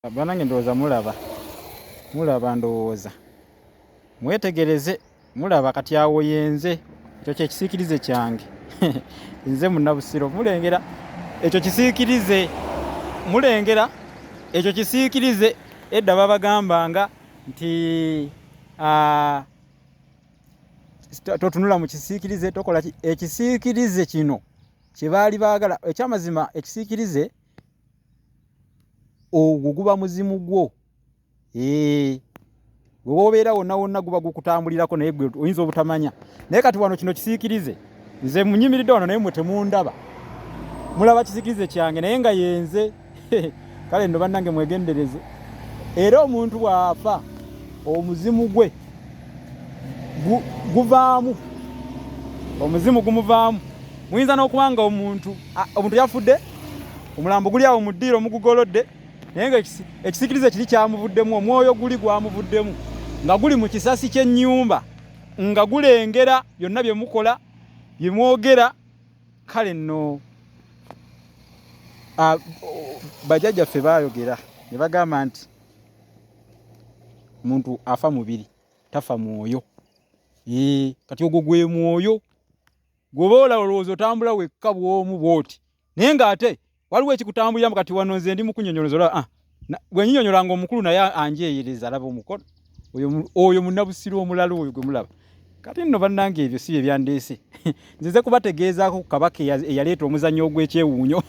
Banange ndowooza mulaba ndowooza mwetegereze mulaba kati awo yenze ekyo kyekisiikirize kyange nze munnabusiro mulengera ekyo kisiikirize ekyo kisiikirize edda babagambanga nti totunula mu kisiikirize tokola ekisiikirize kino kye baali baagala ekyamazima ekisiikirize ogwo guba muzimu gwo bwe wobeera wonna wonna guba gukutambulirako naye gwe oyinza obutamanya naye kati wano kino kisiikirize nze munyimiridde wano naye mwe temundaba mulaba kisiikirize kyange naye nga yenze kale nno bannange mwegendereze era omuntu bw'afa omuzimu gwe guvaamu omuzimu gumuvaamu muyinza n'okubanga omuntu yafudde omulambo guli awo mu ddiiro mugugolodde naye nga ekisiikirize kiri kyamuvuddemu omwoyo guli gwamuvuddemu nga guli mu kisasi ky'ennyumba nga gulengera byonna bye mukola bye mwogera kale nno bajjajjaffe baayogera ne bagamba nti omuntu afa mubiri tafa mwoyo kati ogwo gwe mwoyo gwoba olowooza otambula wekka bw'omu bw'oti naye ng'ate waliwo ekikutambuliramu kati wano nze ndi mukunyonyoloza bwe nyinyonyolanga omukulu naye anjeeyereza alaba omukono oyo munnabusiro omulala oyo gwe mulaba kati nno bannange ebyo si bye byandeese nzize kubategeezaako ku kabaka eyaleeta omuzannyo ogw'ekyewuunyo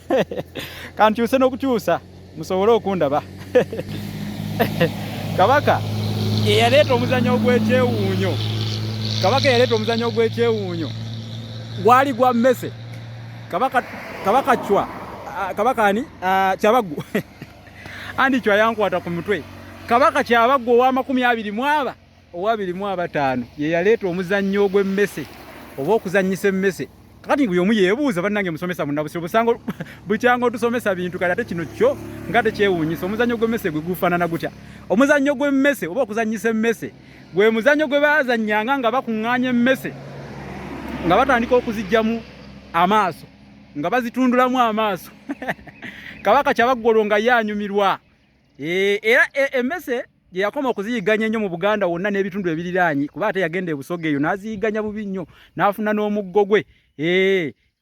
kankyuse n'okukyusa musobole okundaba kabaka eyaleeta omuzannyo ogw'ekyewuunyo gwali gwa mmese kabaka chwa kabaka ani Kyabaggu andi chwa yankwata ku mutwe kabaka Kyabaggu owa25 ye yaleeta omuzannyo gw'emmese oba okuzannyisa emmese kakati buli omu yeebuuza bannange musomesa munnabusiro busango bukyanga otusomesa bintu kale ate kino kyo nga tekyewuunyisa omuzannyo gw'emmese gwe gufaanana gutya omuzannyo gw'emmese oba okuzannyisa emmese gwe muzannyo gwe baazannyanga nga bakuŋŋaanya emmese nga batandika okuzijjamu amaaso nga bazitundulamu amaaso kabaka Kyabaggu nga yanyumirwa era emmese gye yakoma okuziyigganya ennyo mu Buganda wonna n'ebitundu ebiriraanyi kuba ate yagenda e Busoga eyo n'aziyigganya bubi nnyo n'afuna n'omuggo gwe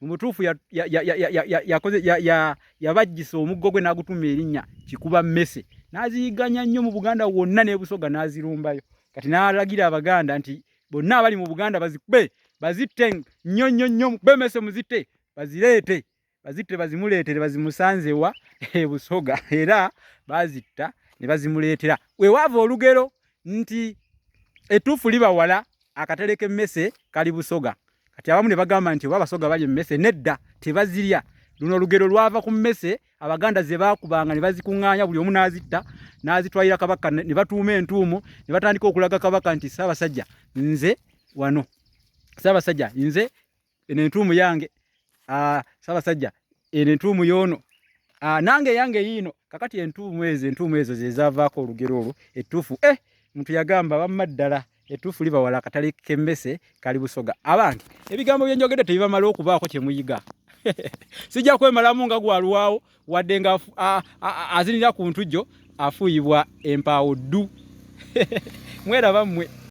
mu butuufu yabajjisa omuggo gwe n'agutuma erinnya Kikuba mmese n'aziyigganya nnyo mu Buganda wonna n'e Busoga n'azirumbayo kati n'alagira Abaganda nti bonna abali mu Buganda bazikube bazitte nnyo mukube emmese muzitte bazireete bazimuleetere bazimusanze wa e Busoga era bazitta ne bazimuleetera wewaava olugero nti Ettuufu Liba wala akatale k'emmese kali Busoga kati abamu ne bagamba nti oba Abasoga balya emmese nedda tebazirya luno olugero lwava ku mmese Abaganda ze baakubanga ne bazikuŋŋaanya buli omu n'azitta n'azitwalira kabaka ne batuuma entuumu ne batandika okulaga kabaka nti Ssaabasajja nze wano Ssaabasajja nze eno entuumu yange Ssaabasajja eno entuumu y'ono nange yange yiino kakati entuumu ezo ze zaavaako olugero olwo Ettuufu muntu yagamba Wamma Ddala Ettuufu Liba wala akatale k'emmese kali Busoga abange ebigambo bye njogedde tebibamala okubaako kye muyiga sijja kwemalamu nga gwaluwaawo wadde nga azinira ku ntujjo afuuyibwa empaawo ddu mweraba mmwe